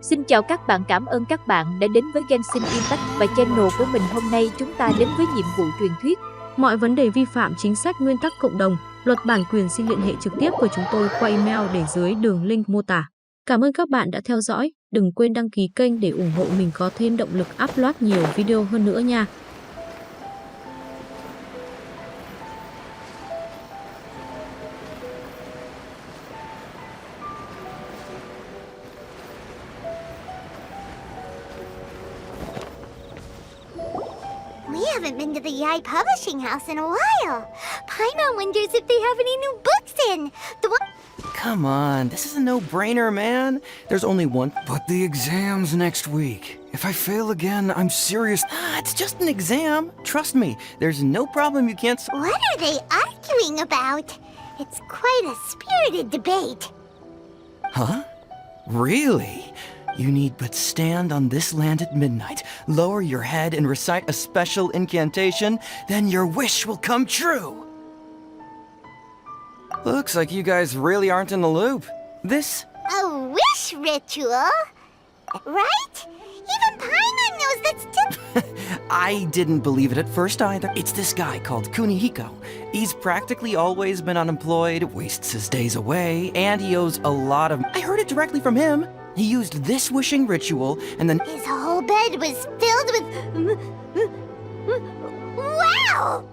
Xin chào các bạn, cảm ơn các bạn đã đến với Genshin và channel của mình. Hôm nay chúng ta đến với nhiệm vụ truyền thuyết. Mọi vấn đề vi phạm chính sách, nguyên tắc cộng đồng, luật bản quyền xin liên hệ trực tiếp với chúng tôi qua email để dưới đường link mô tả. Cảm ơn các bạn đã theo dõi. Đừng quên đăng ký kênh để ủng hộ mình có thêm động lực upload nhiều video hơn nữa nha. We haven't been to the Yai Publishing House in a while. Paimon wonders if they have any new books in. The one... Come on, this is a no-brainer, man. There's only one. But the exam's next week. If I fail again, I'm serious. It's just an exam. Trust me, there's no problem you can't What are they arguing about? It's quite a spirited debate. Huh? Really? You need but stand on this land at midnight, lower your head and recite a special incantation, then your wish will come true. Looks like you guys really aren't in the loop. This... A wish ritual? Right? Even Paimon knows that's I didn't believe it at first either. It's this guy called Kunihiko. He's practically always been unemployed, wastes his days away, and he owes a lot of... I heard it directly from him. He used this wishing ritual, and then... His whole bed was filled with... Wow!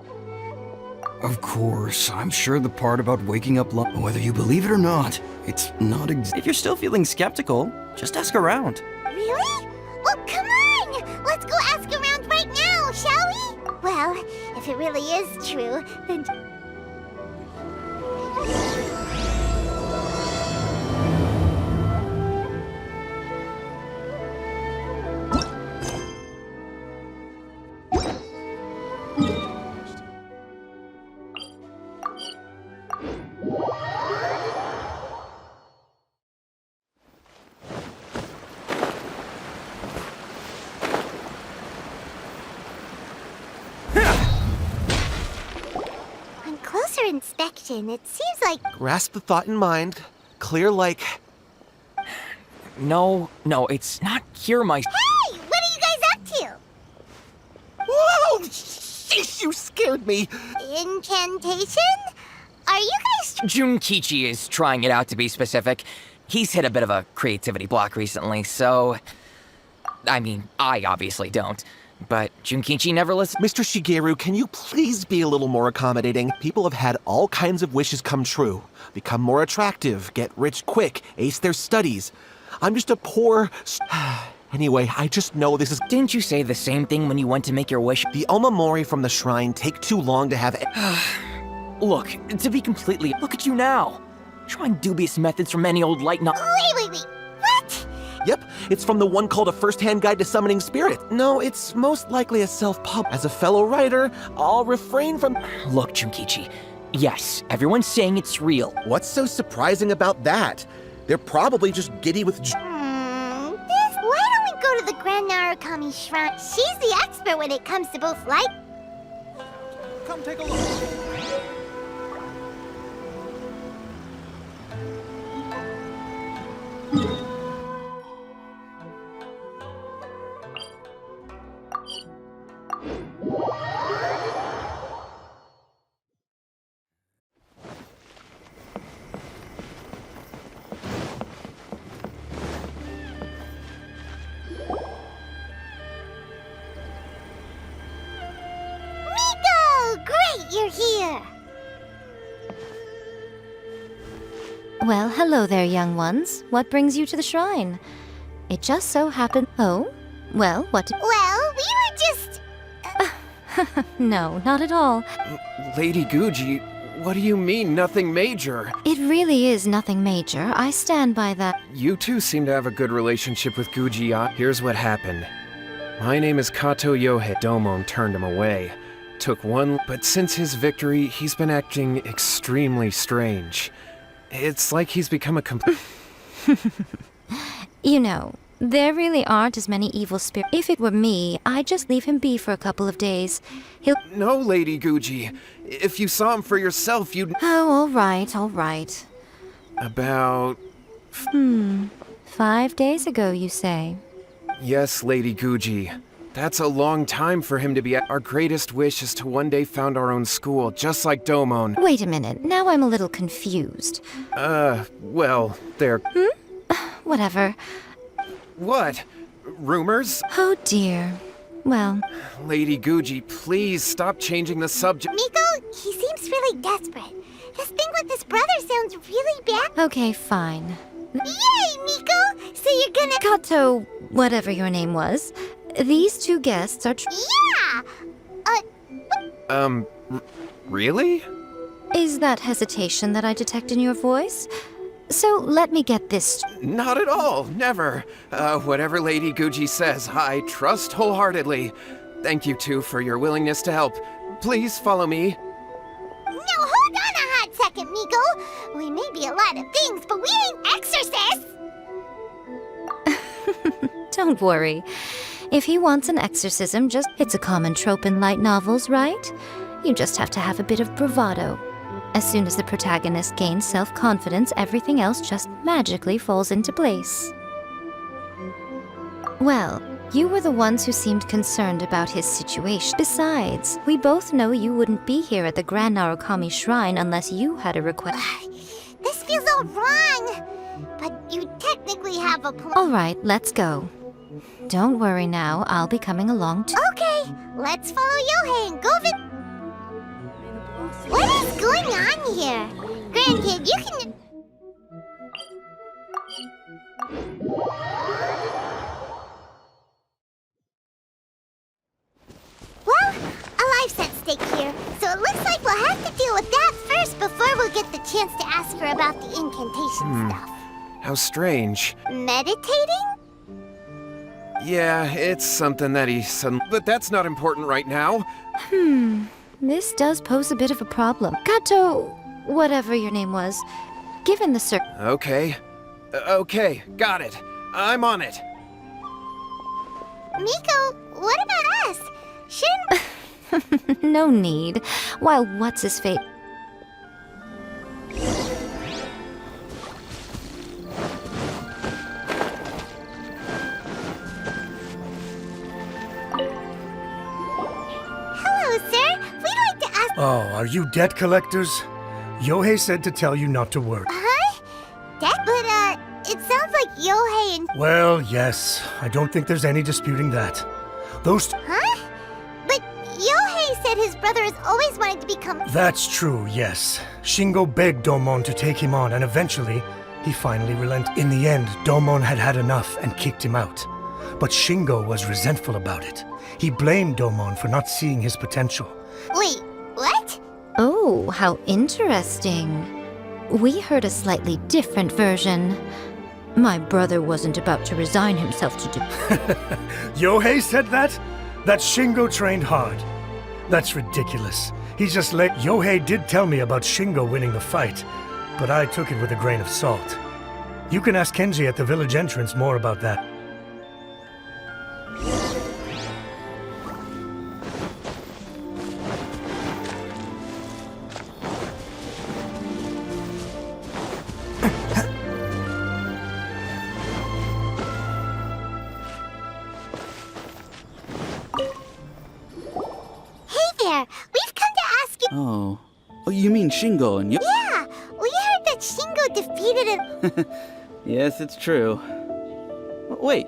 Of course, I'm sure the part about waking up whether you believe it or not, it's not If you're still feeling skeptical, just ask around. Really? Well, come on! Let's go ask around right now, shall we? Well, if it really is true, then... On closer inspection, it seems like... Grasp the thought in mind. Clear like... No, it's not cure my... Hey! What are you guys up to? Whoa! Sheesh, you scared me! Incantation? Are you guys... Junkichi is trying it out, to be specific. He's hit a bit of a creativity block recently, so... I mean, I obviously don't. But Junkichi never listens. Mr. Shigeru, can you please be a little more accommodating? People have had all kinds of wishes come true. Become more attractive, get rich quick, ace their studies. I'm just a poor... Anyway, I just know this is... Didn't you say the same thing when you went to make your wish? The Omamori from the shrine take too long to have... Look, to be completely... Look at you now! Trying dubious methods from any old light not... Wait. What? Yep, it's from the one called A First-Hand Guide to Summoning Spirit. No, it's most likely a self-pub. As a fellow writer, I'll refrain from... Look, Junkichi. Yes, everyone's saying it's real. What's so surprising about that? They're probably just giddy with... Why don't we go to the Grand Narukami Shrine? She's the expert when it comes to both light... Come take a look. Great, you're here! Well, hello there, young ones. What brings you to the shrine? It just so happened... Oh? Well, what... Well, we were just... No, not at all. Lady Guji, what do you mean, nothing major? It really is nothing major. I stand by that. You two seem to have a good relationship with Guji. Here's what happened. My name is Kato Yohei. Domon turned him away. Took one, but since his victory, he's been acting extremely strange. It's like he's become a You know, there really aren't as many evil spirits. If it were me, I'd just leave him be for a couple of days. He'll... No, Lady Guji. If you saw him for yourself, you'd... Oh, all right. About... 5 days ago, you say? Yes, Lady Guji. That's a long time for him to be at. Our greatest wish is to one day found our own school, just like Domon. Wait a minute, now I'm a little confused. Well, they're... Whatever. What? Rumors? Oh dear. Well, Lady Guji, please stop changing the subject. Miko, he seems really desperate. His thing with his brother sounds really bad. okay, fine. Yay, Miko! So you're gonna... Kato, whatever your name was, these two guests are Yeah! Really? Is that hesitation that I detect in your voice? So let me get this Not at all, never. Whatever Lady Guji says, I trust wholeheartedly. Thank you two for your willingness to help. Please follow me. No, hold on a hot second, Miko! We may be a lot of things, but we ain't exorcists! Don't worry. If he wants an exorcism, it's a common trope in light novels, right? You just have to have a bit of bravado. As soon as the protagonist gains self-confidence, everything else just magically falls into place. Well, you were the ones who seemed concerned about his situation. Besides, we both know you wouldn't be here at the Grand Narukami Shrine unless you had a request. This feels all wrong! But you technically have a plan. All right, let's go. Don't worry now, I'll be coming along too. Okay, let's follow Yohei and go What is going on here? Grandkid, you can... Well, a life's at stake here, so it looks like we'll have to deal with that first before we'll get the chance to ask her about the incantation stuff. How strange. Meditating? Yeah, it's something that he suddenly... But that's not important right now. This does pose a bit of a problem. Kato, whatever your name was, given the Okay. Okay, got it. I'm on it. Miko, what about us? Shouldn't... No need. While what's-his-face... Hello, sir. We'd like to ask... Oh, are you debt collectors? Yohei said to tell you not to worry. Huh? But, it sounds like Yohei and... Well, yes. I don't think there's any disputing that. Those... Huh? But Yohei said his brother has always wanted to become... That's true, yes. Shingo begged Domon to take him on, and eventually, he finally relented. In the end, Domon had had enough and kicked him out. But Shingo was resentful about it. He blamed Domon for not seeing his potential. Wait, what? Oh, how interesting. We heard a slightly different version. My brother wasn't about to resign himself to do... Yohei said that? That Shingo trained hard. That's ridiculous. He just let... Yohei did tell me about Shingo winning the fight, but I took it with a grain of salt. You can ask Kenji at the village entrance more about that. We've come to ask you... Oh, you mean Shingo and you? Yeah, we heard that Shingo defeated him. Yes, it's true. Wait,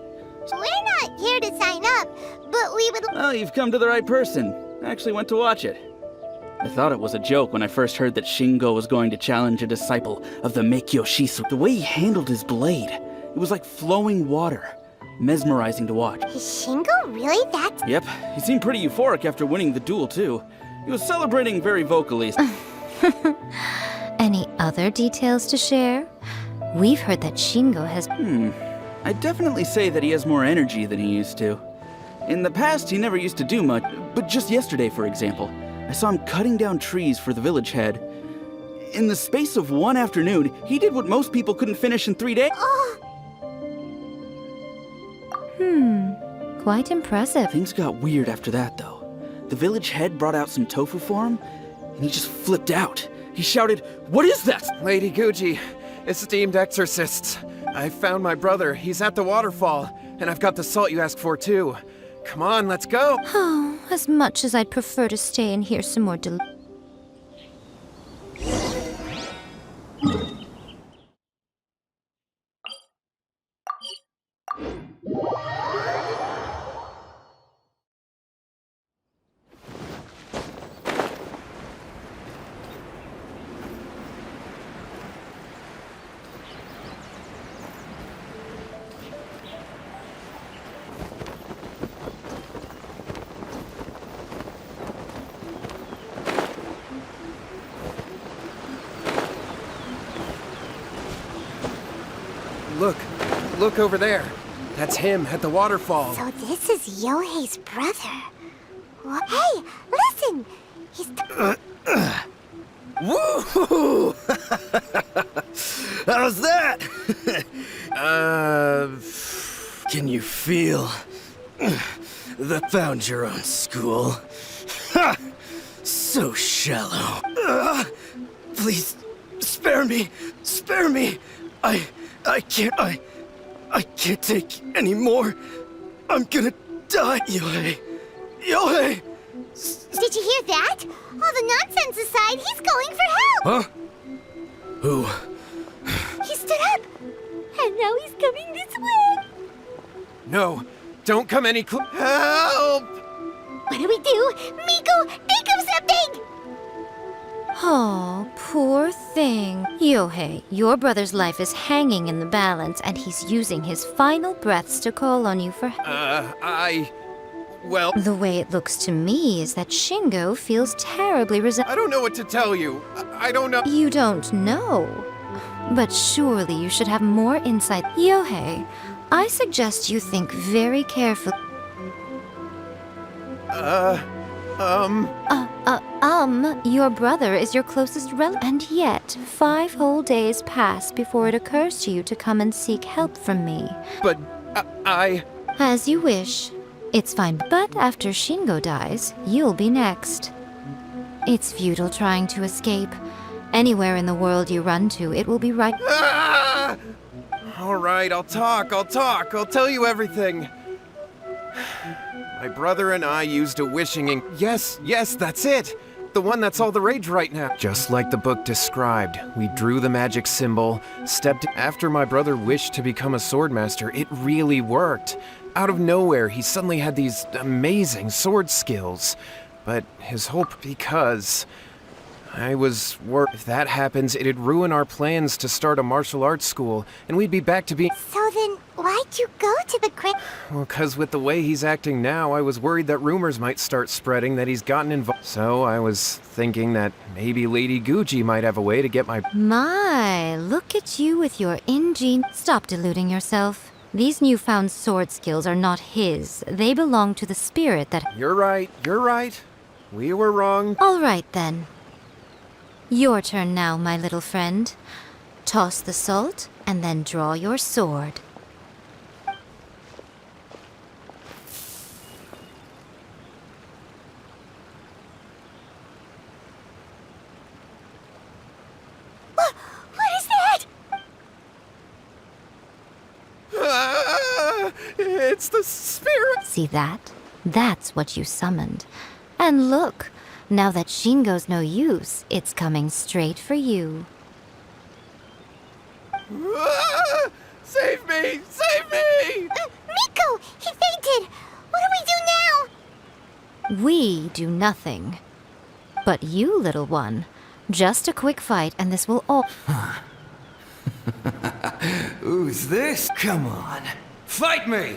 We're not here to sign up, but we would... oh, you've come to the right person. I actually went to watch it. I thought it was a joke when I first heard that Shingo was going to challenge a disciple of the Meikyo Shisu. The way he handled his blade, it was like flowing water. Mesmerizing to watch. Is Shingo really that... Yep, he seemed pretty euphoric after winning the duel, too. He was celebrating very vocally. Any other details to share? We've heard that Shingo has... I'd definitely say that he has more energy than he used to. In the past, he never used to do much, but just yesterday, for example, I saw him cutting down trees for the village head. In the space of one afternoon, he did what most people couldn't finish in 3 days. Quite impressive. Things got weird after that, though. The village head brought out some tofu for him, and he just flipped out. He shouted, "What is that?" Lady Guji, esteemed exorcists, I found my brother. He's at the waterfall. And I've got the salt you asked for, too. Come on, let's go. Oh, as much as I'd prefer to stay and hear some more Look over there. That's him at the waterfall. So this is Yohei's brother. Hey, listen! He's... Woo! How's that? Can you feel the found your own school? Ha! So shallow. Please, spare me! Spare me! I can't take any more. I'm gonna die, Yohei. Yohei! Did you hear that? All the nonsense aside, he's going for help! Huh? Who? He stood up, and now he's coming this way. No, don't come any closer. Help! What do we do? Miko, think of something! Oh, poor thing. Yohei, your brother's life is hanging in the balance, and he's using his final breaths to call on you for help. Well... The way it looks to me is that Shingo feels terribly I don't know what to tell you. I don't know... You don't know? But surely you should have more insight. Yohei, I suggest you think very carefully. Your brother is your closest relative, and yet 5 whole days pass before it occurs to you to come and seek help from me. But, As you wish. It's fine, but after Shingo dies, you'll be next. It's futile trying to escape. Anywhere in the world you run to, it will be right. All right, I'll talk. I'll tell you everything. My brother and I used a wishing ink. Yes, that's it. The one that's all the rage right now. Just like the book described, we drew the magic symbol, stepped... After my brother wished to become a swordmaster, it really worked. Out of nowhere, he suddenly had these amazing sword skills. But his whole... Because... I was worried if that happens, it'd ruin our plans to start a martial arts school, and we'd be back to being... So then, why'd you go to the Well, 'cause with the way he's acting now, I was worried that rumors might start spreading that he's gotten involved. So I was thinking that maybe Lady Guji might have a way to get My, look at you with your Stop deluding yourself. These newfound sword skills are not his. They belong to the spirit that... You're right. We were wrong. All right, then. Your turn now, my little friend. Toss the salt, and then draw your sword. What is that? It's the spirit! See that? That's what you summoned. And look, now that Shingo's no use, it's coming straight for you. Save me! Save me! Miko, he fainted! What do we do now? We do nothing. But you, little one, just a quick fight and this will all... Who's this? Come on. Fight me!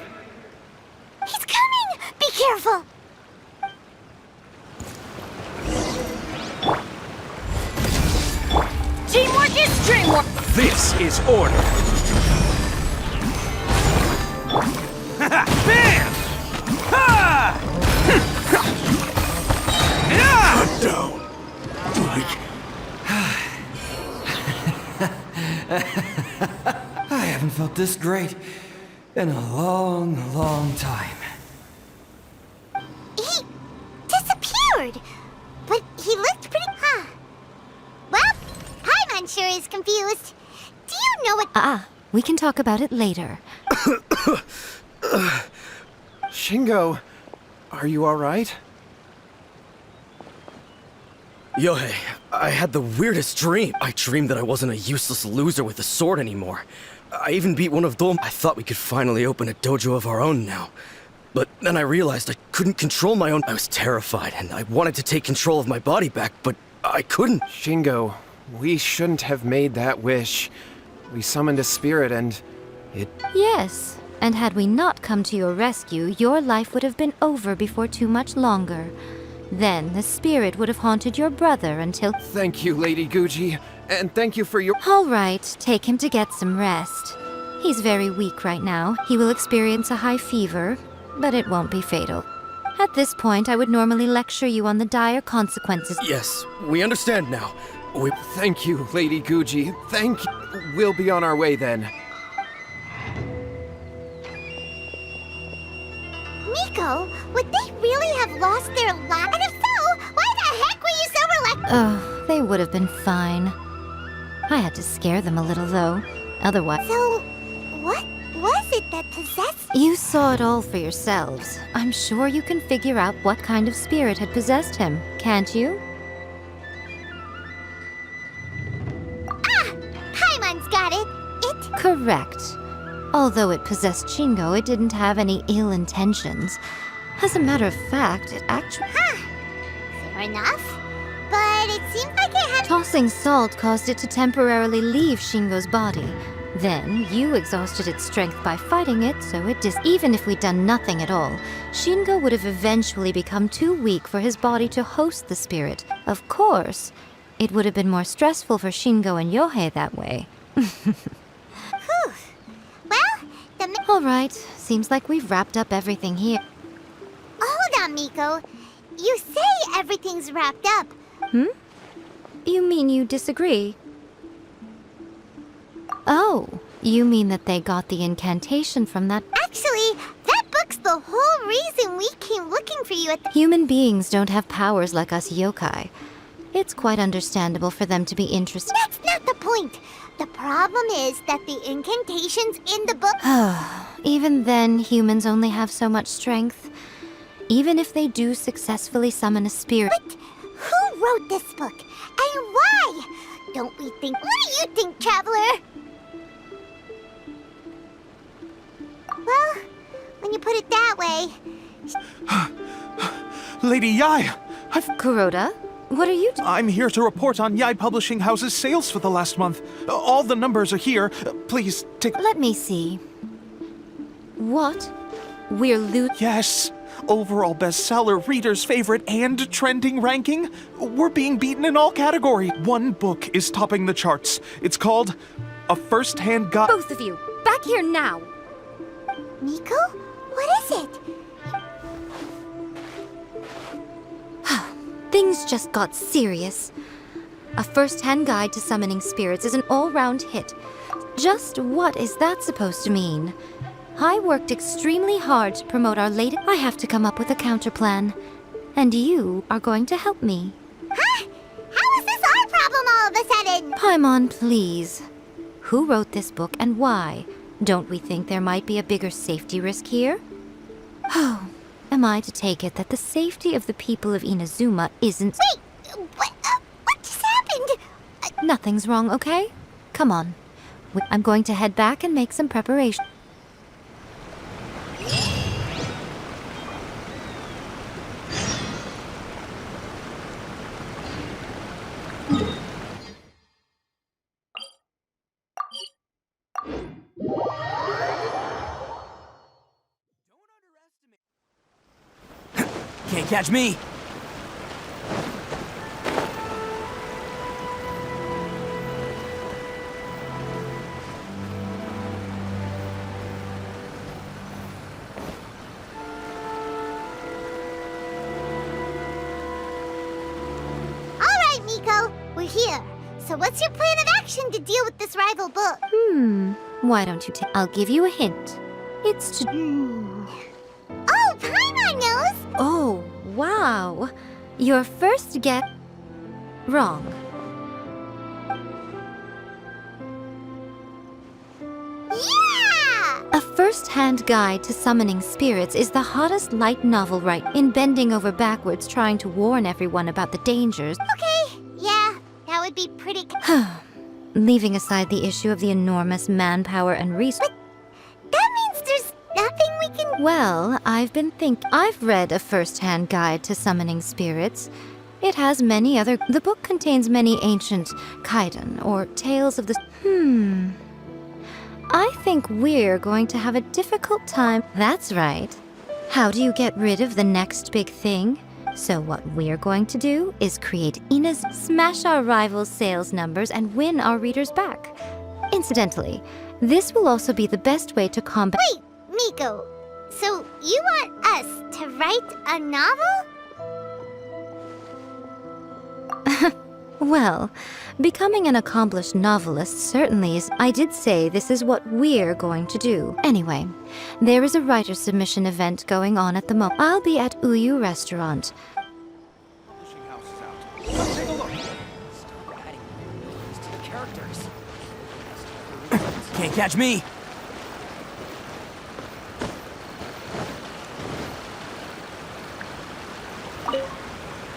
He's coming! Be careful! Teamwork is dreamwork! This is order. Bam! Ha! Cut down. I haven't felt this great in a long, long time. He disappeared! But he looked pretty... Well, Paimon sure is confused. Do you know what... We can talk about it later. Shingo, are you alright? Yohei, I had the weirdest dream. I dreamed that I wasn't a useless loser with a sword anymore. I even beat one of them. I thought we could finally open a dojo of our own now. But then I realized I couldn't control my own. I was terrified, and I wanted to take control of my body back, but I couldn't. Shingo, we shouldn't have made that wish. We summoned a spirit and it... Yes, and had we not come to your rescue, your life would have been over before too much longer. Then the spirit would have haunted your brother until... Thank you, Lady Guji, and thank you for your... All right, take him to get some rest. He's very weak right now. He will experience a high fever, but it won't be fatal. At this point, I would normally lecture you on the dire consequences. Yes, we understand now. Thank you, Lady Guji. Thank you. We'll be on our way then. Miko, would they really have lost their lives? And if so, why the heck were you so relaxed? Oh, they would have been fine. I had to scare them a little, though. Otherwise... So, what was it that possessed... You saw it all for yourselves. I'm sure you can figure out what kind of spirit had possessed him, can't you? Ah! Paimon's got it! Correct. Although it possessed Shingo, it didn't have any ill intentions. As a matter of fact, it actually... Fair enough. But it seemed like it had... Tossing salt caused it to temporarily leave Shingo's body. Then, you exhausted its strength by fighting it, so it even if we'd done nothing at all, Shingo would have eventually become too weak for his body to host the spirit. Of course, it would have been more stressful for Shingo and Yohei that way. Whew. Well, All right, seems like we've wrapped up everything here. Hold on, Miko. You say everything's wrapped up. You mean you disagree? Oh, you mean that they got the incantation from that... Actually, that book's the whole reason we came looking for you at the... Human beings don't have powers like us yokai. It's quite understandable for them to be interested... That's not the point. The problem is that the incantations in the book... Even then, humans only have so much strength. Even if they do successfully summon a spirit... But who wrote this book? And why? Don't we think... What do you think, Traveler? Well, when you put it that way... Lady Yai! Kuroda, what are you I'm here to report on Yai Publishing House's sales for the last month. All the numbers are here. Please, take... Let me see. What? We're Yes! Overall bestseller, reader's favorite, and trending ranking. We're being beaten in all categories. One book is topping the charts. It's called A First-Hand Guide... Both of you, back here now! Miko? What is it? Things just got serious. A first-hand guide to summoning spirits is an all-round hit. Just what is that supposed to mean? I worked extremely hard to promote our latest... I have to come up with a counterplan. And you are going to help me. Huh? How is this our problem all of a sudden? Paimon, please. Who wrote this book and why? Don't we think there might be a bigger safety risk here? Oh, am I to take it that the safety of the people of Inazuma isn't... Wait, what just happened? Nothing's wrong, okay? Come on. I'm going to head back and make some preparation. Can't catch me. All right, Miko, we're here. So what's your plan of action to deal with this rival book? Why don't you I'll give you a hint. It's to... Oh, Paimon knows! Oh, wow. Your first get... wrong. First-Hand Guide to Summoning Spirits is the hottest light novel right in bending over backwards trying to warn everyone about the dangers. Okay, yeah, that would be pretty... Leaving aside the issue of the enormous manpower and resources... That means there's nothing we can... Well, I've read a first-hand guide to summoning spirits. It has many other... The book contains many ancient kaiden, or tales of the... I think we're going to have a difficult time. That's right. How do you get rid of the next big thing? So what we're going to do is create Ina's, smash our rivals' sales numbers, and win our readers back. Incidentally, this will also be the best way to combat... Wait, Miko. So you want us to write a novel? Well, becoming an accomplished novelist certainly is... I did say this is what we're going to do. Anyway, there is a writer submission event going on at the moment. I'll be at Uyu Restaurant. Can't catch me.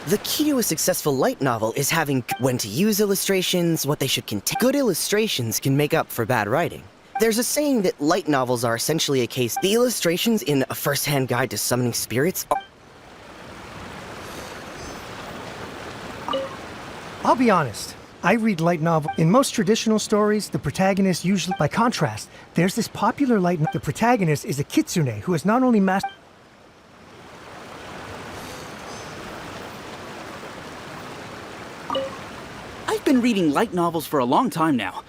The key to a successful light novel is having when to use illustrations, what they should contain. Good illustrations can make up for bad writing. There's a saying that light novels are essentially a case. The illustrations in A First-Hand Guide to Summoning Spirits are... I'll be honest. I read light novels. In most traditional stories, the protagonist usually... By contrast, there's this popular light novel. The protagonist is a kitsune who is not only mastered... I've been reading light novels for a long time now.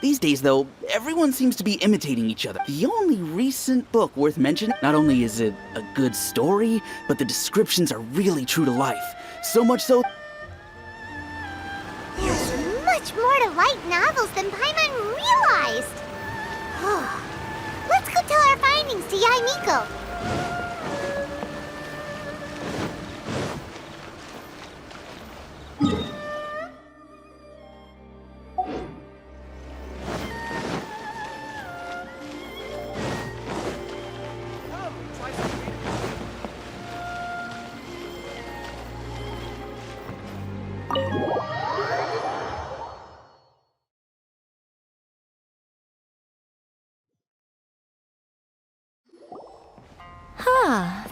These days, though, everyone seems to be imitating each other. The only recent book worth mentioning, not only is it a good story, but the descriptions are really true to life. So much so... There's much more to light novels than Paimon realized. Let's go tell our findings to Yae Miko.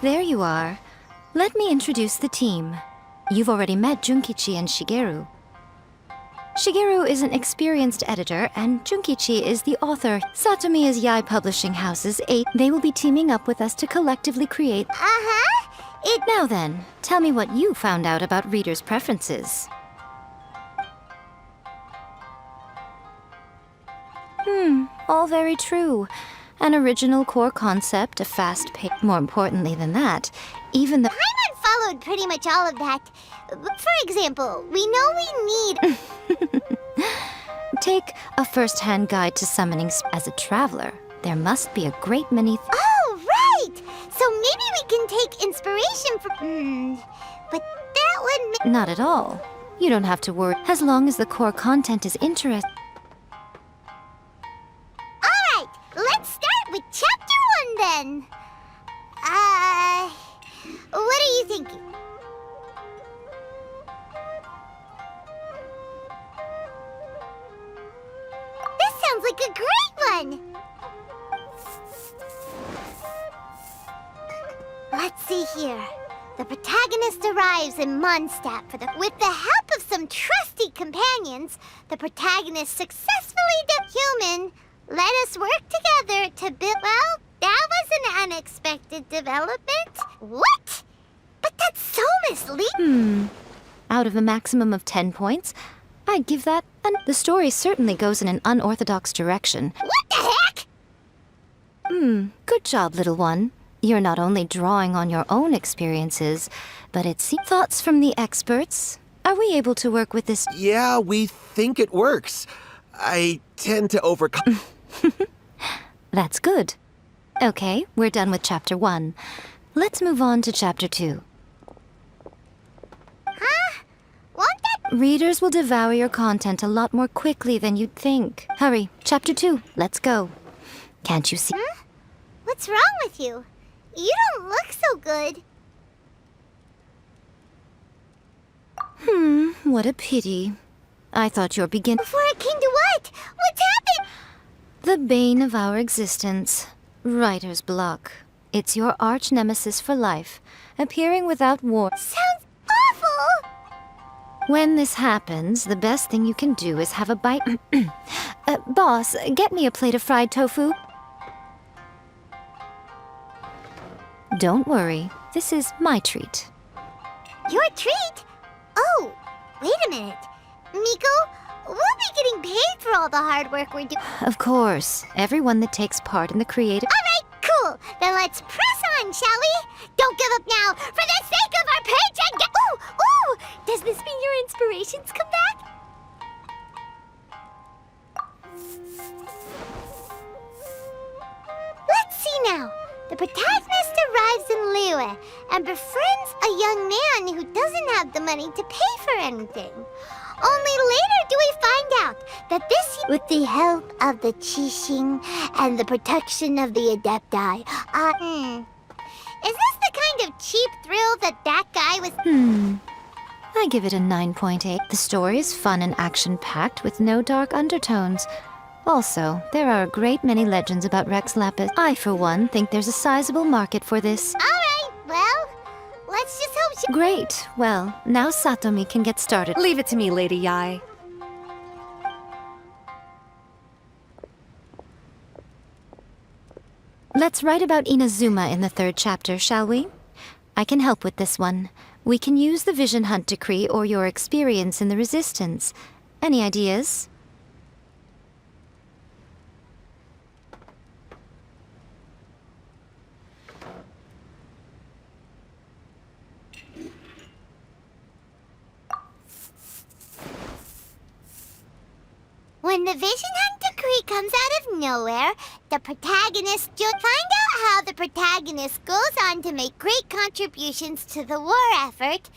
There you are. Let me introduce the team. You've already met Junkichi and Shigeru. Shigeru is an experienced editor, and Junkichi is the author. Satomi is Yae Publishing House's 8. They will be teaming up with us to collectively create... Now then, tell me what you found out about readers' preferences. All very true. An original core concept, a fast pace. More importantly than that, even the... Paimon followed pretty much all of that. For example, we know we need... Take A First-Hand Guide to Summoning as a traveler. There must be a great many... Oh, right! So maybe we can take inspiration from... But that would... Not at all. You don't have to worry, as long as the core content is interesting. Alright, let's start with Chapter 1 then. What are you thinking? This sounds like a great one! Let's see here. The protagonist arrives in Mondstadt with the help of some trusty companions. The protagonist successfully human. Let us work together to build... Well, that was an unexpected development. What? But that's so misleading. Out of a maximum of 10 points, I'd give that... The story certainly goes in an unorthodox direction. What the heck? Good job, little one. You're not only drawing on your own experiences, but it's thoughts from the experts. Are we able to work with this? Yeah, we think it works. I tend to overcome... That's good. Okay, we're done with Chapter 1. Let's move on to Chapter 2. Won't that... Readers will devour your content a lot more quickly than you'd think. Hurry, Chapter 2, let's go. Can't you see? What's wrong with you? You don't look so good. What a pity. I thought your Before it came to what? What's happened? The bane of our existence. Writer's block. It's your arch nemesis for life, appearing without war. Sounds awful! When this happens, the best thing you can do is have a bite. Boss, get me a plate of fried tofu. Don't worry, this is my treat. Your treat? Oh, wait a minute. Miko, we'll be getting paid for all the hard work we're doing. Of course, everyone that takes part in the creative... Alright, cool. Then let's press on, shall we? Don't give up now, for the sake of our paycheck. Ooh! Does this mean your inspirations come back? Let's see now. The protagonist arrives in Liyue and befriends a young man who doesn't have the money to pay for anything. Only later do we find out that this, with the help of the Qixing and the protection of the Adepti, is this the kind of cheap thrill that guy was... I give it a 9.8. The story is fun and action-packed with no dark undertones. Also, there are a great many legends about Rex Lapis. I, for one, think there's a sizable market for this. Alright, well, let's just hope she... Great. Well, now Satomi can get started. Leave it to me, Lady Yae. Let's write about Inazuma in the 3rd chapter, shall we? I can help with this one. We can use the Vision Hunt Decree or your experience in the Resistance. Any ideas? When the Vision Hunt Decree comes out of nowhere, the protagonist find out how the protagonist goes on to make great contributions to the war effort.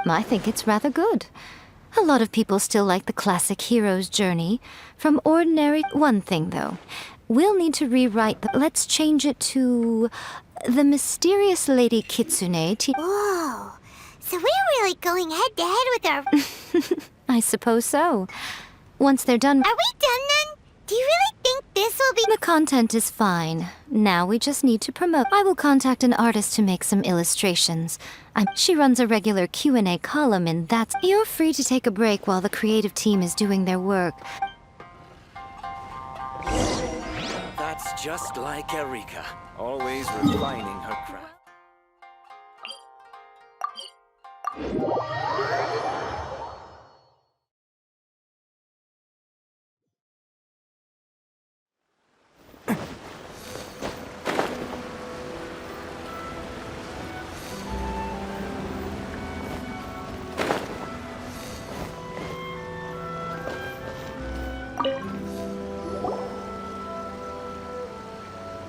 I think it's rather good. A lot of people still like the classic hero's journey. From ordinary... One thing, though. We'll need to rewrite Let's change it to... The mysterious Lady Kitsune Whoa, so we're really going head-to-head with our... I suppose so. Once they're done... Are we done then? Do you really think this will be... The content is fine. Now we just need to promote. I will contact an artist to make some illustrations. She runs a regular Q&A column and that's... You're free to take a break while the creative team is doing their work. That's just like Erika, always refining her craft.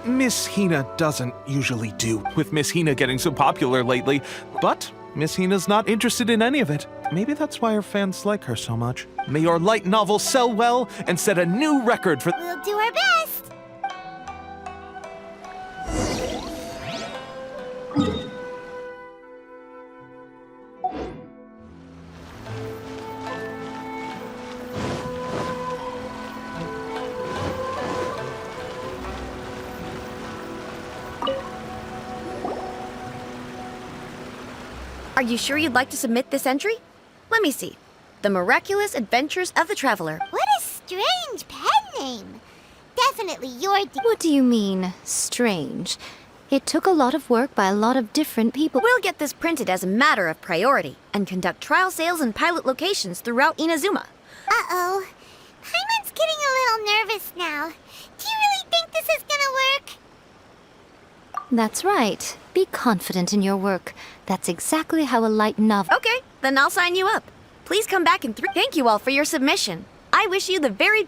Miss Hina doesn't usually do with Miss Hina getting so popular lately, but Miss Hina's not interested in any of it. Maybe that's why her fans like her so much. May your light novel sell well and set a new record for... We'll do our best! Are you sure you'd like to submit this entry? Let me see. The Miraculous Adventures of the Traveler. What a strange pen name! Definitely your... What do you mean, strange? It took a lot of work by a lot of different people. We'll get this printed as a matter of priority and conduct trial sales in pilot locations throughout Inazuma. Uh-oh. Paimon's getting a little nervous now. Do you really think this is gonna work? That's right. Be confident in your work. That's exactly how a light novel... Okay, then I'll sign you up. Please come back in 3... Thank you all for your submission. I wish you the very...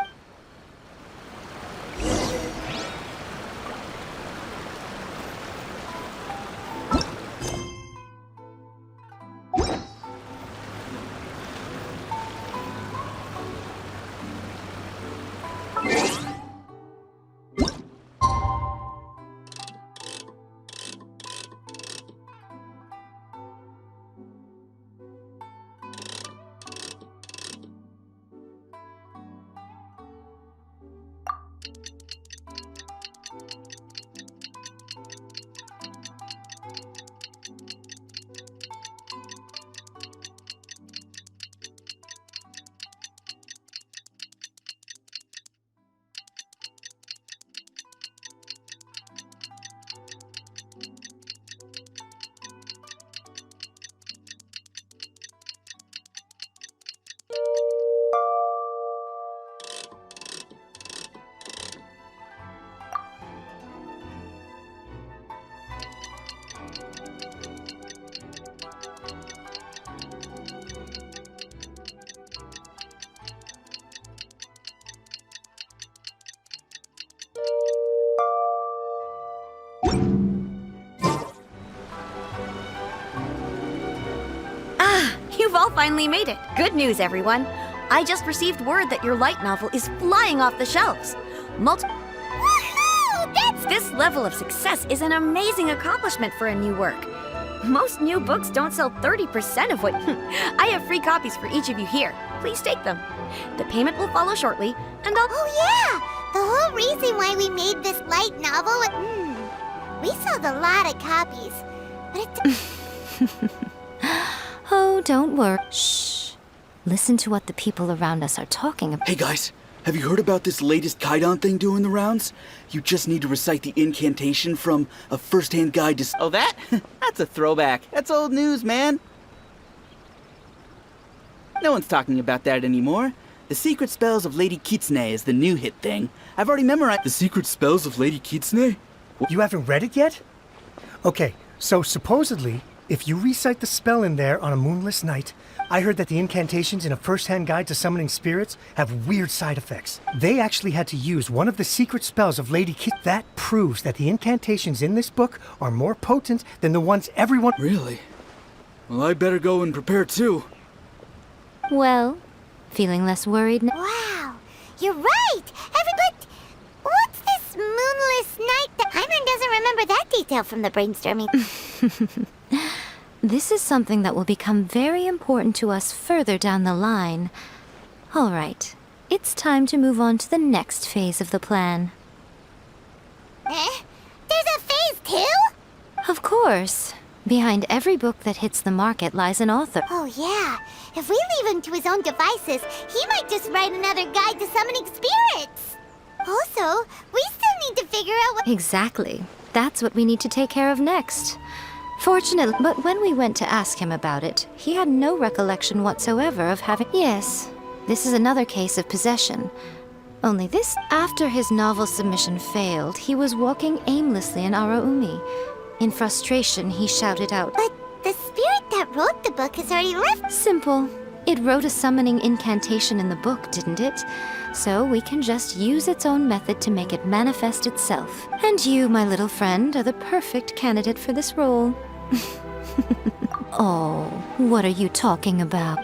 You've all finally made it. Good news, everyone. I just received word that your light novel is flying off the shelves. Woohoo! This level of success is an amazing accomplishment for a new work. Most new books don't sell 30% of what... I have free copies for each of you here. Please take them. The payment will follow shortly, and I'll... Oh yeah! The whole reason why we made this light novel was... We sold a lot of copies, but it... Oh, don't worry. Shh. Listen to what the people around us are talking about. Hey guys, have you heard about this latest Kaidan thing doing the rounds? You just need to recite the incantation from a first-hand guide to... Oh, that? That's a throwback. That's old news, man. No one's talking about that anymore. The Secret Spells of Lady Kitsune is the new hit thing. I've already memorized... The Secret Spells of Lady Kitsune? You haven't read it yet? Okay, so supposedly, if you recite the spell in there on a moonless night, I heard that the incantations in a first-hand guide to summoning spirits have weird side effects. They actually had to use one of the secret spells of Lady Kit. That proves that the incantations in this book are more potent than the ones everyone... Really? Well, I better go and prepare too. Well, feeling less worried now? Wow! You're right! Everybody... What's this moonless night that... Hyman doesn't remember that detail from the brainstorming. This is something that will become very important to us further down the line. All right, it's time to move on to the next phase of the plan. There's a phase 2? Of course. Behind every book that hits the market lies an author. Oh yeah, if we leave him to his own devices, he might just write another guide to summoning spirits. Also, we still need to figure out what... Exactly. That's what we need to take care of next. Fortunately, but when we went to ask him about it, he had no recollection whatsoever of having... Yes, this is another case of possession. Only this... After his novel submission failed, he was walking aimlessly in Araumi. In frustration, he shouted out, But the spirit that wrote the book has already left. Simple. It wrote a summoning incantation in the book, didn't it? So we can just use its own method to make it manifest itself. And you, my little friend, are the perfect candidate for this role. Oh, what are you talking about?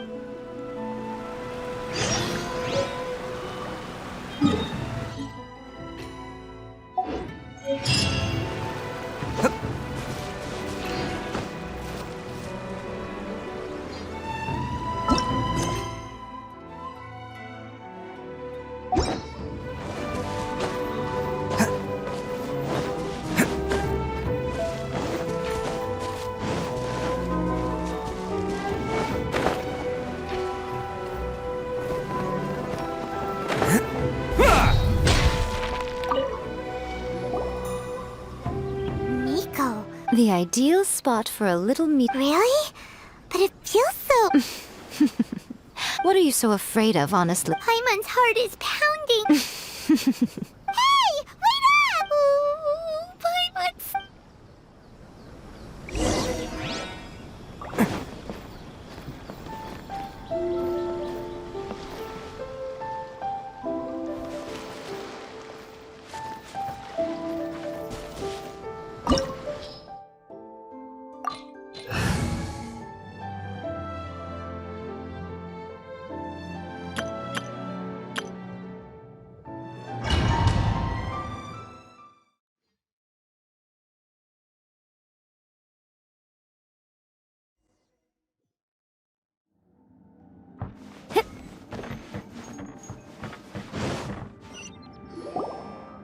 The ideal spot for a little meet. Really? But it feels so... What are you so afraid of, honestly? Hyman's heart is pounding. Hey! Wait up! Oh, Hyman's...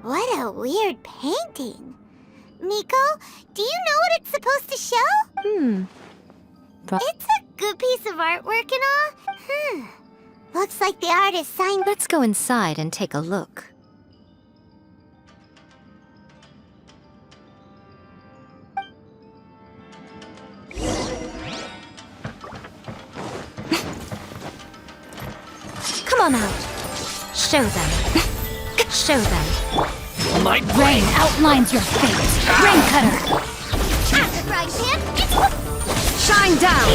What a weird painting. Miko, do you know what it's supposed to show? It's a good piece of artwork and all. Looks like the artist signed... Let's go inside and take a look. Come on out. Show them. Show them. My Rain outlines your fate. Rain cutter. Right, man? Shine down!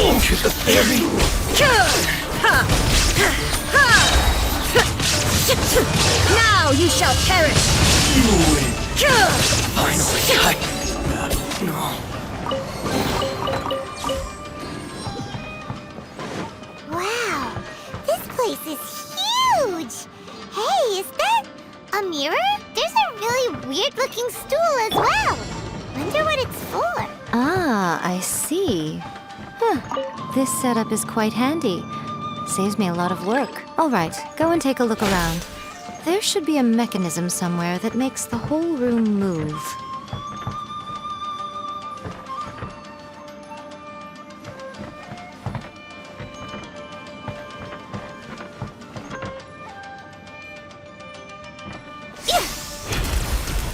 Now you shall perish! it's for. Ah, I see. This setup is quite handy. Saves me a lot of work. All right, go and take a look around. There should be a mechanism somewhere that makes the whole room move.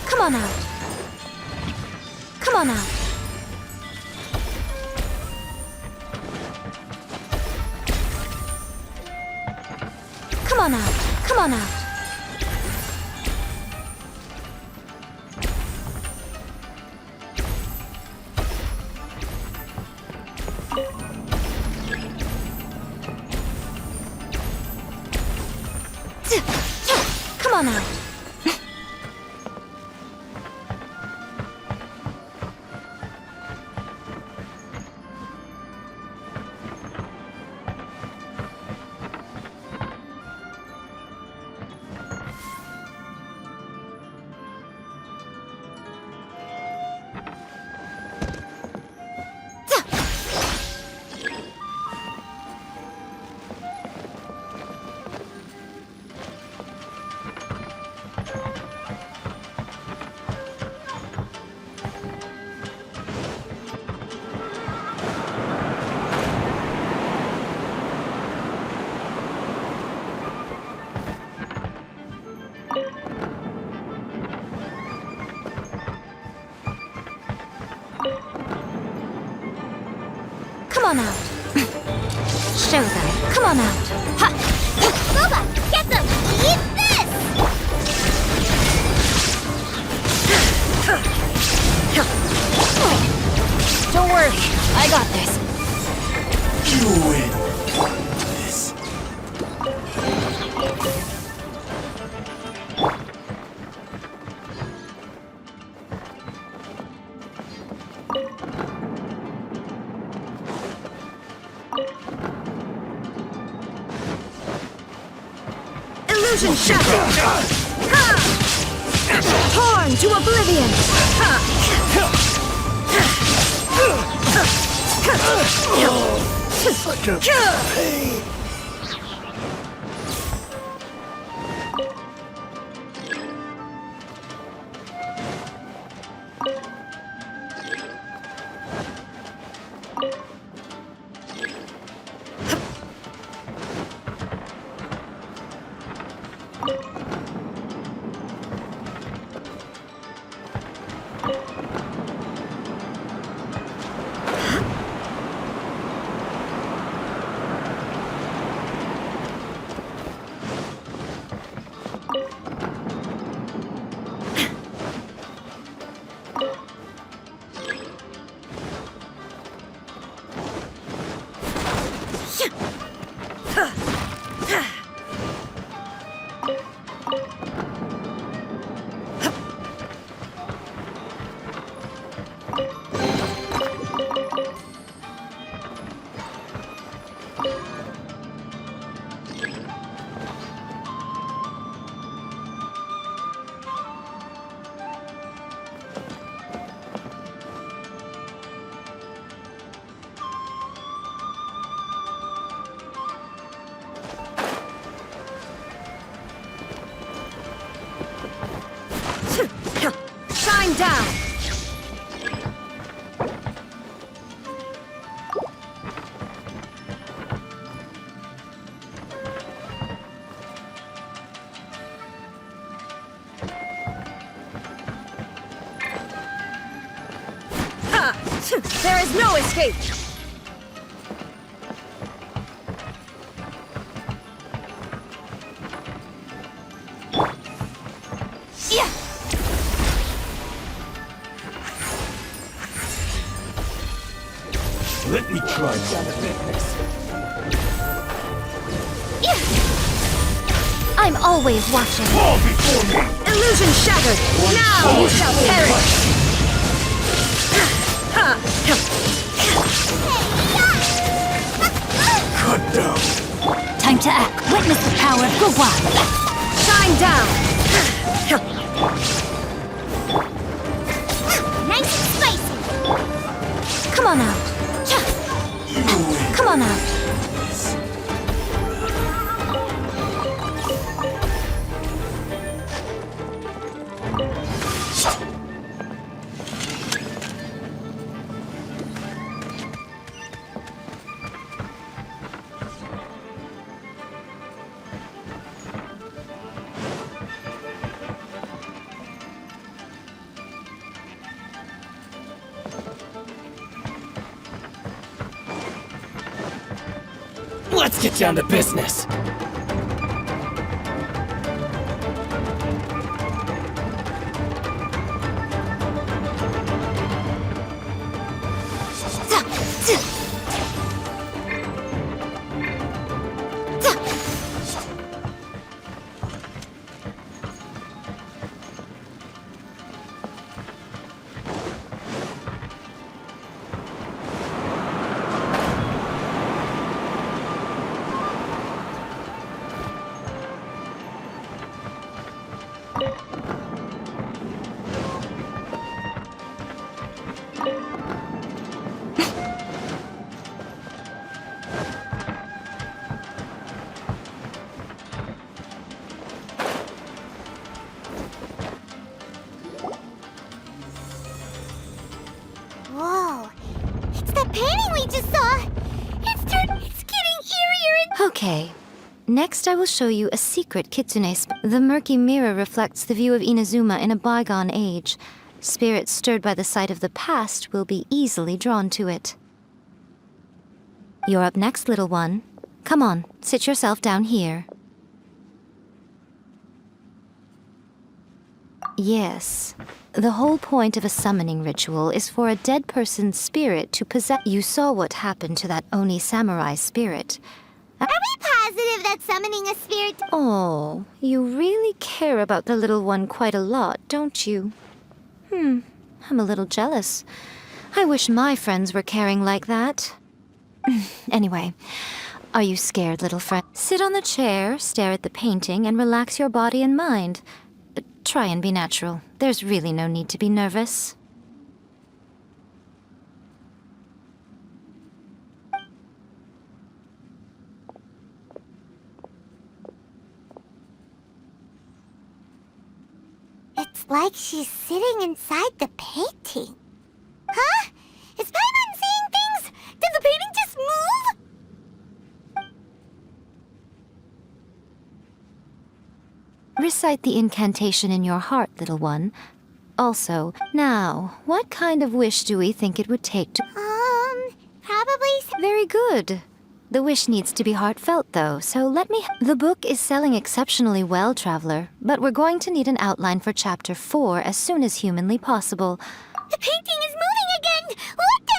Come on out. Come on out. Come on out. Come on out. Come on out. Come on out. Show them. Come on out. Ha! Boba, get them! Eat this! Don't worry, I got this. You win. This. Illusion shattered! Ha! Torn to oblivion! Such a pain. Shine down! Ha! There is no escape! Let me try that. I'm always watching. Fall before me! Illusion shattered! Now you shall perish! Cut down! Time to act. Witness the power of Gugwa. Shine down! Nice and spicy! Come on out. Come on out. Let's get down to business. Whoa. It's that painting we just saw. It's getting eerier and... Okay. Next, I will show you a secret kitsune. The murky mirror reflects the view of Inazuma in a bygone age. Spirits stirred by the sight of the past will be easily drawn to it. You're up next, little one. Come on, sit yourself down here. Yes. The whole point of a summoning ritual is for a dead person's spirit to possess... You saw what happened to that Oni samurai spirit. Are we positive that summoning a spirit... Oh, you really care about the little one quite a lot, don't you? I'm a little jealous. I wish my friends were caring like that. Anyway, are you scared, little friend? Sit on the chair, stare at the painting, and relax your body and mind. Try and be natural. There's really no need to be nervous. It's like she's sitting inside the painting. Huh? Is Paimon seeing things? Did the painting just move? Recite the incantation in your heart, little one. Also, now, what kind of wish do we think it would take to... Probably... Very good. The wish needs to be heartfelt, though, so let me... The book is selling exceptionally well, Traveler, but we're going to need an outline for Chapter 4 as soon as humanly possible. The painting is moving again! What the...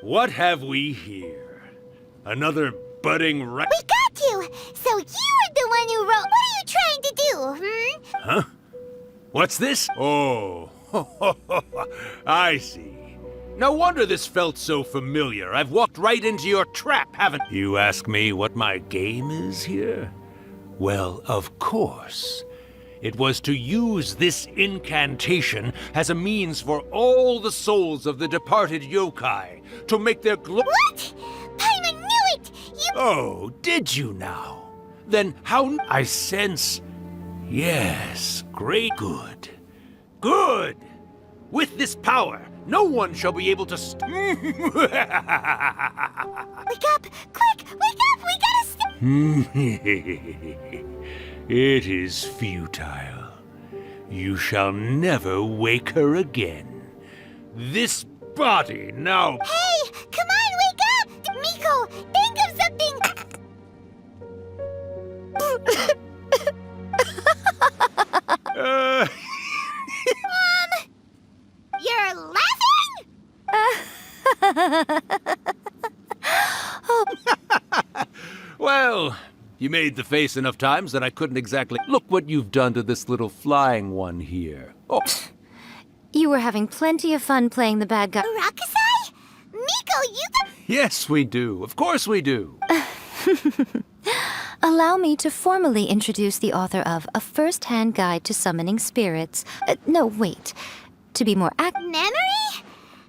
What have we here? Another budding We got you! So you were the one who wrote... What are you trying to do, Huh? What's this? Oh, I see. No wonder this felt so familiar. I've walked right into your trap, haven't you? Ask me what my game is here? Well, of course. It was to use this incantation as a means for all the souls of the departed yokai to make their What? Paimon knew it! You... Oh, did you now? Then how... I sense... Yes, great. Good. Good! With this power, no one shall be able to Wake up! Quick! Wake up! We gotta It is futile. You shall never wake her again. This body now... Hey! Come on, wake up! Miko, think of something! You're laughing? Well, you made the face enough times that I couldn't exactly. Look what you've done to this little flying one here. Oh. You were having plenty of fun playing the bad guy. Rakusai? Miko, you Yes, we do. Of course we do. Allow me to formally introduce the author of A First-Hand Guide to Summoning Spirits. No, wait. To be more Memory?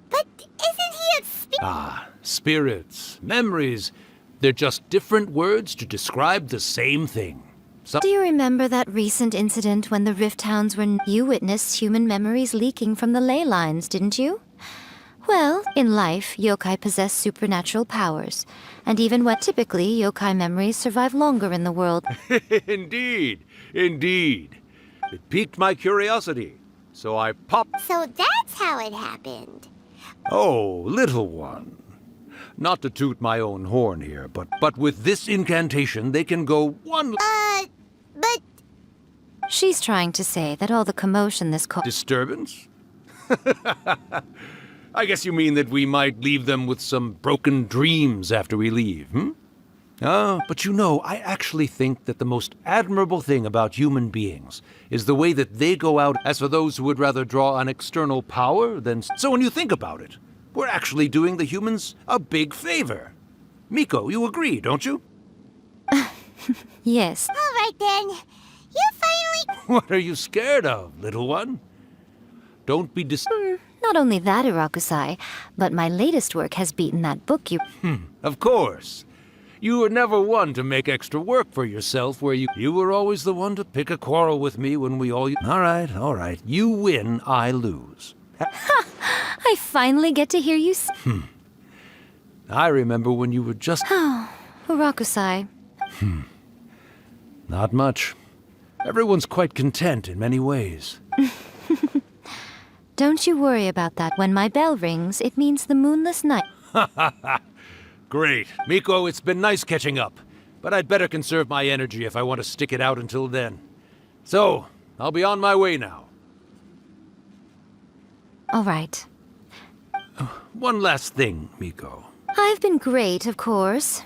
But isn't he a Spirits, memories. They're just different words to describe the same thing. Do you remember that recent incident when the Rift Hounds were... You witnessed human memories leaking from the ley lines, didn't you? Well, in life, yokai possess supernatural powers. And even when typically yokai memories survive longer in the world. Indeed. It piqued my curiosity. So I popped... So that's how it happened. Oh, little one. Not to toot my own horn here, but with this incantation, they can go one... but... She's trying to say that all the commotion this Disturbance? I guess you mean that we might leave them with some broken dreams after we leave, hmm? But you know, I actually think that the most admirable thing about human beings is the way that they go out. As for those who would rather draw on external power, then... So when you think about it, we're actually doing the humans a big favor. Miko, you agree, don't you? Yes. All right, then. You finally... What are you scared of, little one? Don't be Not only that, Irakusai, but my latest work has beaten that book you... Of course. You were never one to make extra work for yourself where you were always the one to pick a quarrel with me when we all... All right. You win, I lose. I finally get to hear you I remember when you were just... Oh, Irakusai. Not much. Everyone's quite content in many ways. Don't you worry about that. When my bell rings, it means the moonless night. Great. Miko, it's been nice catching up, but I'd better conserve my energy if I want to stick it out until then. So, I'll be on my way now. All right. One last thing, Miko. I've been great, of course.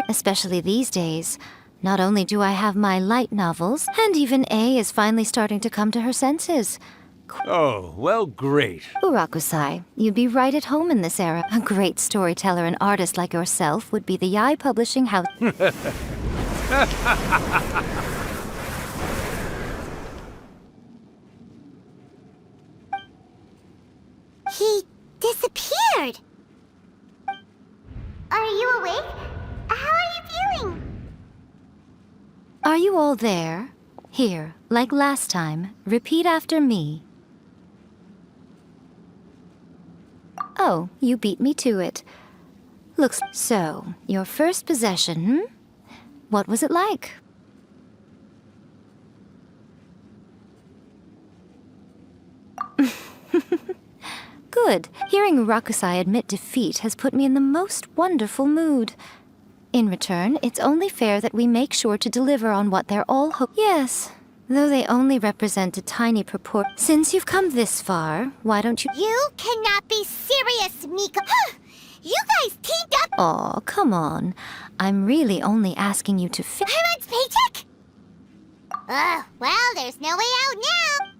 Especially these days. Not only do I have my light novels, and even A is finally starting to come to her senses. Oh, well, great. Irakusai, you'd be right at home in this era. A great storyteller and artist like yourself would be the Yaoi publishing house. He disappeared. Are you awake? How are you feeling? Are you all there? Here, like last time, repeat after me. Oh, you beat me to it. Looks so. Your first possession, What was it like? Good. Hearing Rakusai admit defeat has put me in the most wonderful mood. In return, it's only fair that we make sure to deliver on what they're all Yes, though they only represent a tiny proportion. Since you've come this far, why don't you... You cannot be serious, Miko. You guys teamed up. Aw, come on. I'm really only asking you to Herman's paycheck? Well, there's no way out now.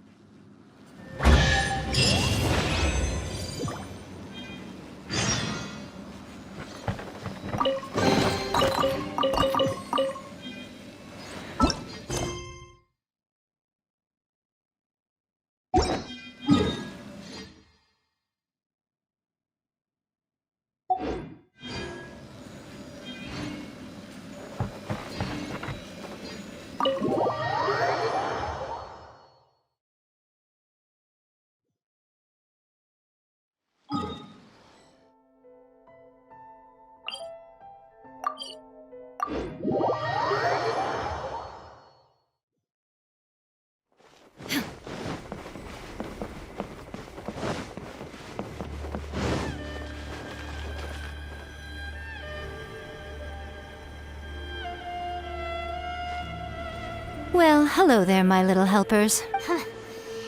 Well, hello there, my little helpers.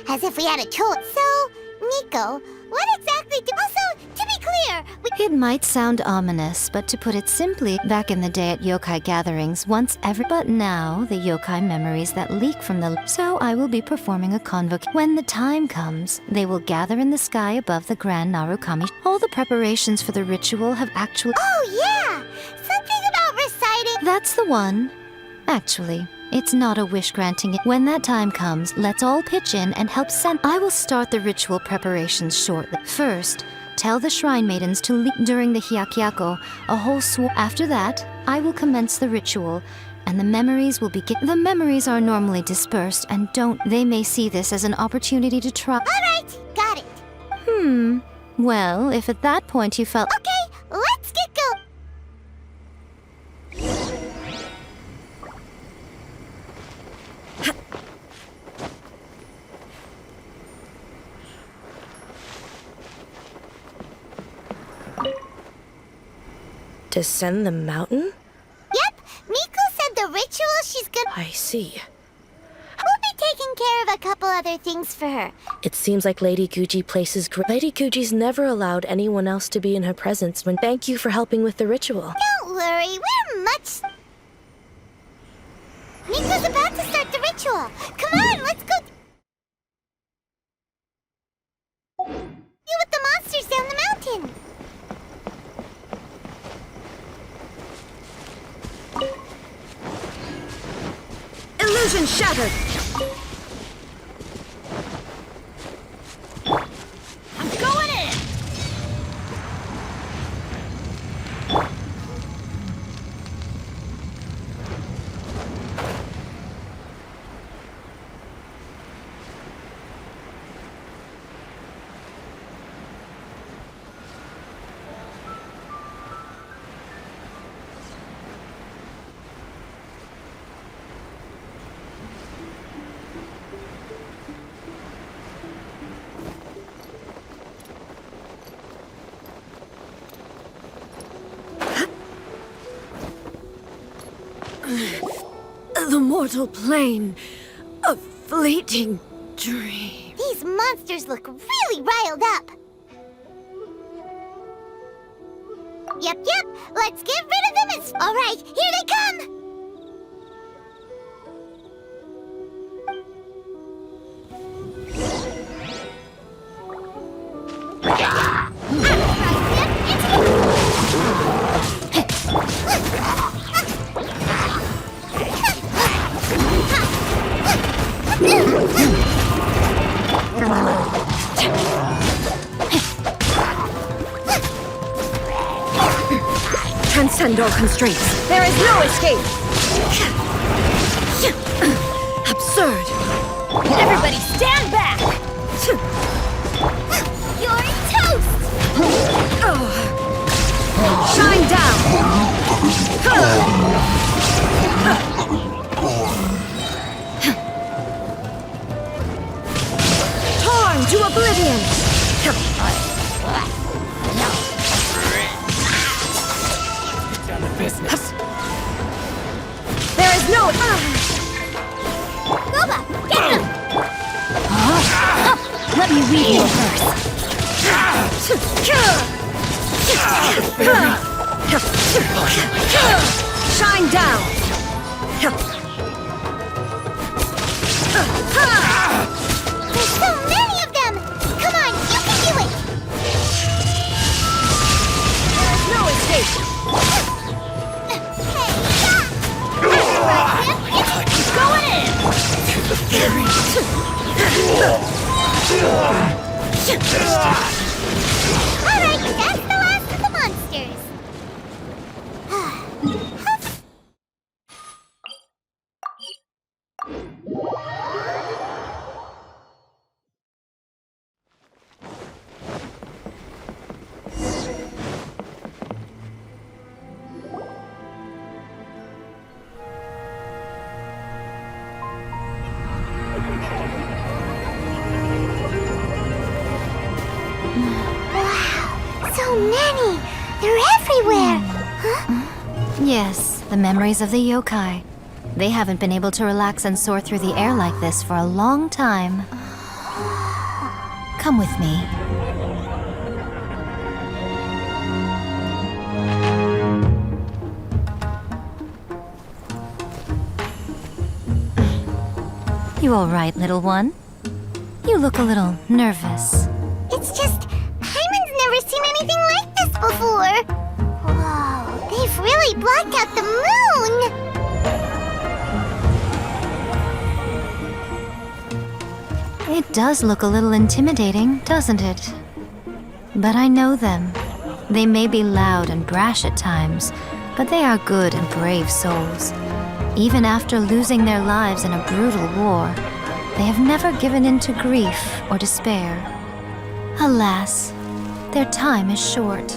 As if we had a choice. So, Miko, what exactly do... Also, to be clear, It might sound ominous, but to put it simply, back in the day at yokai gatherings, but now the yokai memories that leak from so I will be performing a convocation. When the time comes, they will gather in the sky above the grand Narukami. All the preparations for the ritual have actually— Oh yeah! Something about reciting— That's the one. Actually, it's not a wish granting. When that time comes, let's all pitch in and help send— I will start the ritual preparations shortly. First, tell the shrine maidens to leap during the hyakyako, a whole swarm. After that, I will commence the ritual, and the memories will begin. The memories are normally dispersed and they may see this as an opportunity to try. Alright, got it. Well, if at that point you felt— Okay, let's get going. Descend the mountain? Yep, Miku said the ritual she's gonna— I see. We'll be taking care of a couple other things for her. It seems like Lady Guji places Lady Guji's never allowed anyone else to be in her presence when— Thank you for helping with the ritual. Don't worry, we're much— Miku's about to start the ritual. Come on, let's go— Deal with the monsters down the mountain. Illusion shattered! I'm going in! The mortal plane, a fleeting dream. These monsters look really riled up. Yep, let's get rid of them as— Alright, here they come! Transcend all constraints. There is no escape. Absurd. Everybody stand back. You're toast! Shine down. Torn to oblivion. Business. There is no— Boba, get them! Let me read you first. Shine down. There's so many of them! Come on, you can do it! There is no escape. Going in! Alright, that's the last of the monsters. So many! They're everywhere! Huh? Yes, the memories of the yokai. They haven't been able to relax and soar through the air like this for a long time. Come with me. You all right, little one? You look a little nervous. It's just, Hyman's never seen anything like this before. Whoa, they've really blocked out the moon! It does look a little intimidating, doesn't it? But I know them. They may be loud and brash at times, but they are good and brave souls. Even after losing their lives in a brutal war, they have never given in to grief or despair. Alas, their time is short.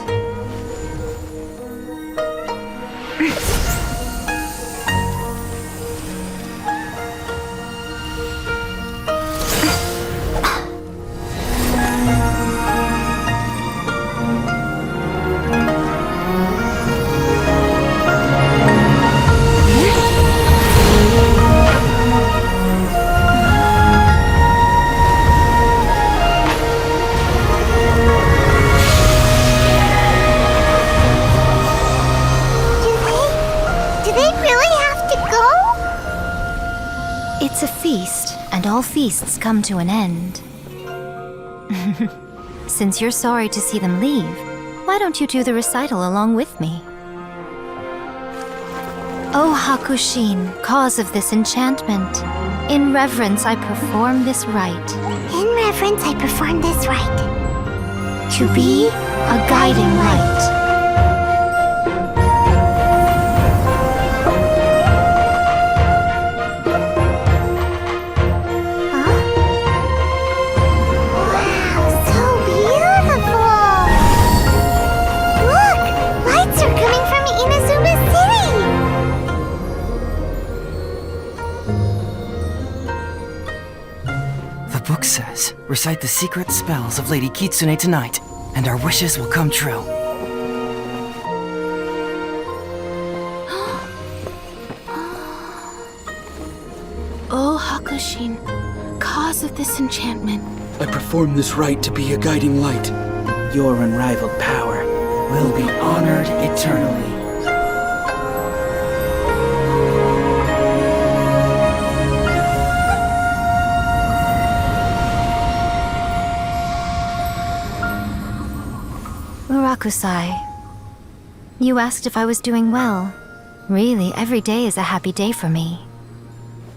It's a feast, and all feasts come to an end. Since you're sorry to see them leave, why don't you do the recital along with me? O Hakushin, cause of this enchantment, in reverence I perform this rite. In reverence I perform this rite. To be a guiding light. Book says, recite the secret spells of Lady Kitsune tonight, and our wishes will come true. O Hakushin, cause of this enchantment. I perform this rite to be a guiding light. Your unrivaled power will be honored eternally. Rakusai, you asked if I was doing well. Really, every day is a happy day for me.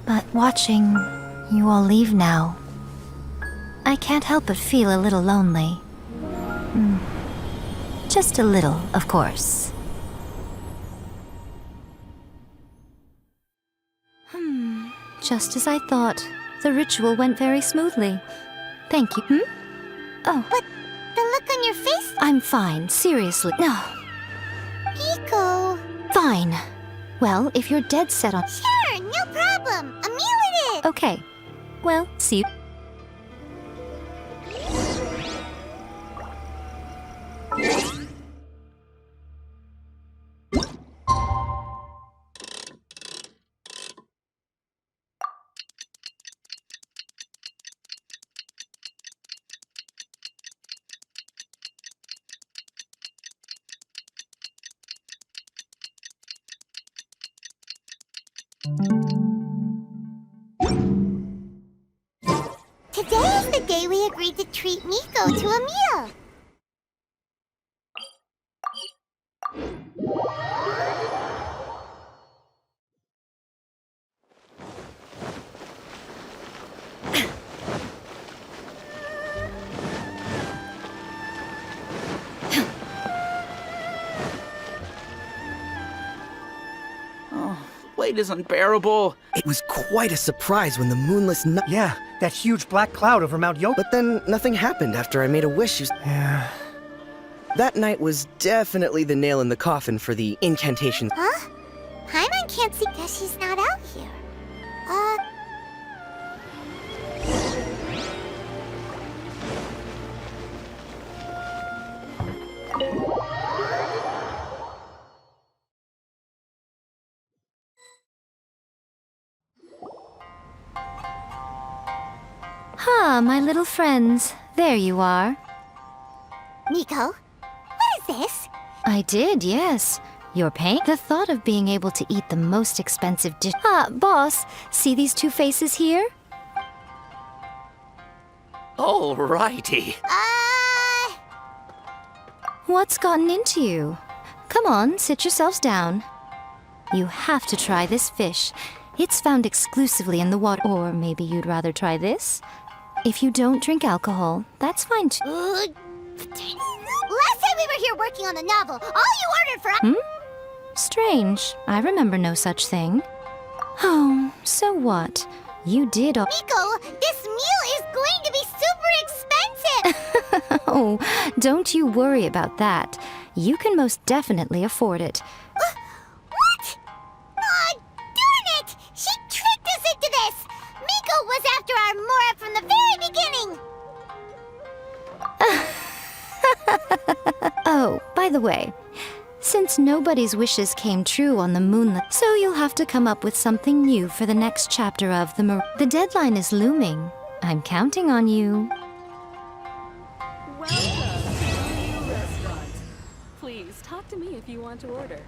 But watching you all leave now, I can't help but feel a little lonely. Just a little, of course. Just as I thought. The ritual went very smoothly. Thank you. Oh. But the look on your face... I'm fine, seriously. No. Pico. Fine. Well, if you're dead set on... Sure, no problem. A meal it is. Okay. Well, see you. Today is the day we agreed to treat Miko to a meal. Wait is unbearable. It was quite a surprise when the moonless night... Yeah, that huge black cloud over Mount Yo... But then nothing happened after I made a wish. Yeah. That night was definitely the nail in the coffin for the incantation. Huh? Paimon can't see because she's not out here. Ah, my little friends. There you are. Miko, what is this? I did, yes. Your pain? The thought of being able to eat the most expensive dish... Ah, boss, see these two faces here? Alrighty. What's gotten into you? Come on, sit yourselves down. You have to try this fish. It's found exclusively in the water. Or maybe you'd rather try this? If you don't drink alcohol, that's fine too. Last time we were here working on the novel, all you ordered for... Strange. I remember no such thing. Oh, so what? You did all... Miko, this meal is going to be super expensive! Oh, don't you worry about that. You can most definitely afford it. What? Aw, darn it! She tricked us into this! Miko was after our Mora from the very beginning! Oh, by the way, since nobody's wishes came true on the moonlit, so you'll have to come up with something new for the next chapter of The deadline is looming. I'm counting on you. Welcome to our new restaurant. Please talk to me if you want to order.